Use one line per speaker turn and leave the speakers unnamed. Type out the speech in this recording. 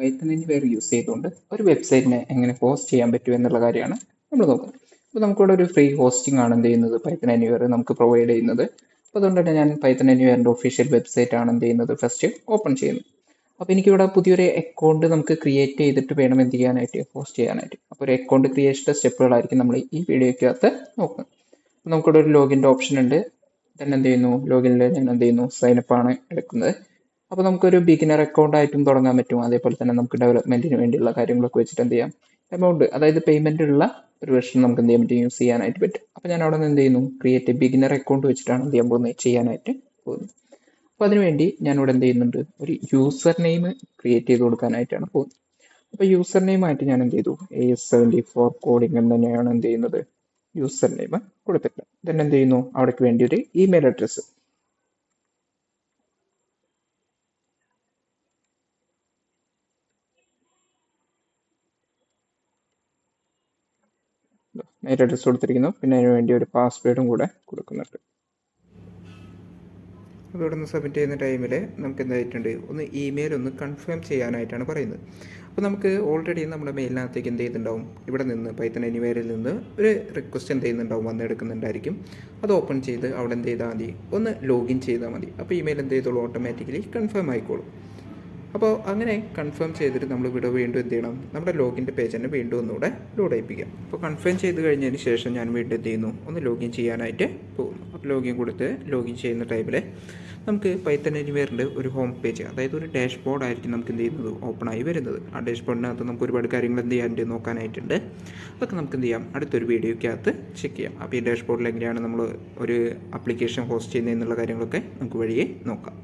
Python anywhere use ചെയ്തുകൊണ്ട് ഒരു വെബ്സൈറ്റിനെ എങ്ങനെ ഹോസ്റ്റ് ചെയ്യാൻ പറ്റും എന്നുള്ള കാര്യമാണ് നമ്മൾ നോക്കുന്നത്. അപ്പോൾ നമുക്കിവിടെ ഒരു ഫ്രീ ഹോസ്റ്റിംഗ് ആണ് എന്ത് ചെയ്യുന്നത്, പൈത്തൺ എനിവെയർ നമുക്ക് പ്രൊവൈഡ് ചെയ്യുന്നത്. അപ്പോൾ അതുകൊണ്ട് തന്നെ ഞാൻ പൈത്തൺ എനിവെയറിൻ്റെ ഒഫീഷ്യൽ വെബ്സൈറ്റ് ആണ് എന്ത് ചെയ്യുന്നത്, ഫസ്റ്റ് ഓപ്പൺ ചെയ്യുന്നത്. അപ്പോൾ എനിക്കിവിടെ പുതിയൊരു അക്കൗണ്ട് നമുക്ക് ക്രിയേറ്റ് ചെയ്തിട്ട് വേണം എന്ത് ചെയ്യാനായിട്ട്, ഹോസ്റ്റ് ചെയ്യാനായിട്ട്. അപ്പോൾ ഒരു അക്കൗണ്ട് ക്രിയേഷൻ്റെ സ്റ്റെപ്പുകളായിരിക്കും നമ്മൾ ഈ വീഡിയോയ്ക്കകത്ത് നോക്കുന്നത്. അപ്പോൾ നമുക്കിവിടെ ഒരു ലോഗിൻ്റെ ഓപ്ഷൻ ഉണ്ട്. തന്നെ എന്ത് ചെയ്യുന്നു, ലോഗിനിൽ ഞാൻ എന്ത് ചെയ്യുന്നു, സൈനപ്പ് ആണ് എടുക്കുന്നത്. അപ്പോൾ നമുക്കൊരു ബിഗിനർ അക്കൗണ്ട് ആയിട്ടും തുടങ്ങാൻ പറ്റും. അതേപോലെ തന്നെ നമുക്ക് ഡെവലപ്മെന്റിന് വേണ്ടിയുള്ള കാര്യങ്ങളൊക്കെ വെച്ചിട്ട് എന്ത് ചെയ്യാം, എമൗണ്ട് അതായത് പേയ്മെന്റ് ഉള്ള ഒരു വെർഷൻ നമുക്ക് എന്ത് ചെയ്യാൻ പറ്റും, യൂസ് ചെയ്യാനായിട്ട് പറ്റും. അപ്പോൾ ഞാൻ അവിടെ നിന്ന് എന്ത് ചെയ്യുന്നു, ക്രിയേറ്റ് ബിഗിനർ അക്കൗണ്ട് വെച്ചിട്ടാണ് എന്ത് ചെയ്യാൻ പോകുന്നത്, ചെയ്യാനായിട്ട് പോകുന്നത്. അപ്പോൾ അതിനുവേണ്ടി ഞാനിവിടെ എന്ത് ചെയ്യുന്നുണ്ട്, ഒരു യൂസർ നെയിം ക്രിയേറ്റ് ചെയ്ത് കൊടുക്കാനായിട്ടാണ് പോകുന്നത്. അപ്പോൾ യൂസർ നെയിം ആയിട്ട് ഞാൻ എന്ത് ചെയ്തു, AS74 കോഡിംഗ് എന്ന് തന്നെയാണ് എന്ത് ചെയ്യുന്നത്, യൂസർ നെയിം കൊടുത്തിട്ട് തന്നെ എന്ത് ചെയ്യുന്നു, അവിടേക്ക് വേണ്ടി ഒരു ഇമെയിൽ അഡ്രസ്സ്. മെയിൽ അഡ്രസ്സ് കൊടുത്തിരിക്കുന്നു. പിന്നെ അതിന് വേണ്ടി ഒരു പാസ്വേഡും കൂടെ കൊടുക്കുന്നുണ്ട്. അപ്പോൾ ഇവിടെ നിന്ന് സബ്മിറ്റ് ചെയ്യുന്ന ടൈമിൽ നമുക്ക് എന്തായിട്ടുണ്ട്, ഒന്ന് ഇമെയിൽ ഒന്ന് കൺഫേം ചെയ്യാനായിട്ടാണ് പറയുന്നത്. അപ്പോൾ നമുക്ക് ഓൾറെഡി നമ്മുടെ മെയിലിനകത്തേക്ക് എന്ത് ചെയ്യുന്നുണ്ടാവും, ഇവിടെ നിന്ന് പൈത്തൺ എനിവെയറിൽ നിന്ന് ഒരു റിക്വസ്റ്റ് എന്ത് ചെയ്യുന്നുണ്ടാവും, വന്നെടുക്കുന്നുണ്ടായിരിക്കും. അത് ഓപ്പൺ ചെയ്ത് അവിടെ എന്ത് ചെയ്താൽ മതി, ഒന്ന് ലോഗിൻ ചെയ്താൽ മതി. അപ്പോൾ ഇമെയിൽ എന്ത് ചെയ്തോളൂ, ഓട്ടോമാറ്റിക്കലി കൺഫേം ആയിക്കോളും. അപ്പോൾ അങ്ങനെ കൺഫേം ചെയ്തിട്ട് നമ്മൾ ഇവിടെ വീണ്ടും എന്ത് ചെയ്യണം, നമ്മുടെ ലോഗിൻ്റെ പേജ് തന്നെ വീണ്ടും ഒന്നുകൂടെ ലോഡ് ചെയ്യിപ്പിക്കാം. അപ്പോൾ കൺഫേം ചെയ്ത് കഴിഞ്ഞതിന് ശേഷം ഞാൻ വീണ്ടും എന്ത് ചെയ്യുന്നു, ഒന്ന് ലോഗിൻ ചെയ്യാനായിട്ട് പോകുന്നു. അപ്പോൾ ലോഗിൻ കൊടുത്ത് ലോഗിൻ ചെയ്യുന്ന ടൈമിൽ നമുക്ക് പൈത്തൺ എനിവെയറിൻ്റെ ഒരു ഹോം പേജ്, അതായത് ഒരു ഡാഷ്ബോർഡ് ആയിരിക്കും നമുക്ക് എന്ത് ചെയ്യുന്നത്, ഓപ്പണായി വരുന്നത്. ആ ഡാഷ്ബോർഡിനകത്ത് നമുക്ക് ഒരുപാട് കാര്യങ്ങൾ എന്ത് ചെയ്യാനുണ്ട്, നോക്കാനായിട്ടുണ്ട്. അതൊക്കെ നമുക്ക് എന്ത് ചെയ്യാം, അടുത്തൊരു വീഡിയോയ്ക്കകത്ത് ചെക്ക് ചെയ്യാം. അപ്പോൾ ഈ ഡാഷ്ബോർഡിൽ എങ്ങനെയാണ് നമ്മൾ ഒരു ആപ്ലിക്കേഷൻ ഹോസ്റ്റ് ചെയ്യുന്നത് എന്നുള്ള കാര്യങ്ങളൊക്കെ നമുക്ക് വഴിയെ നോക്കാം.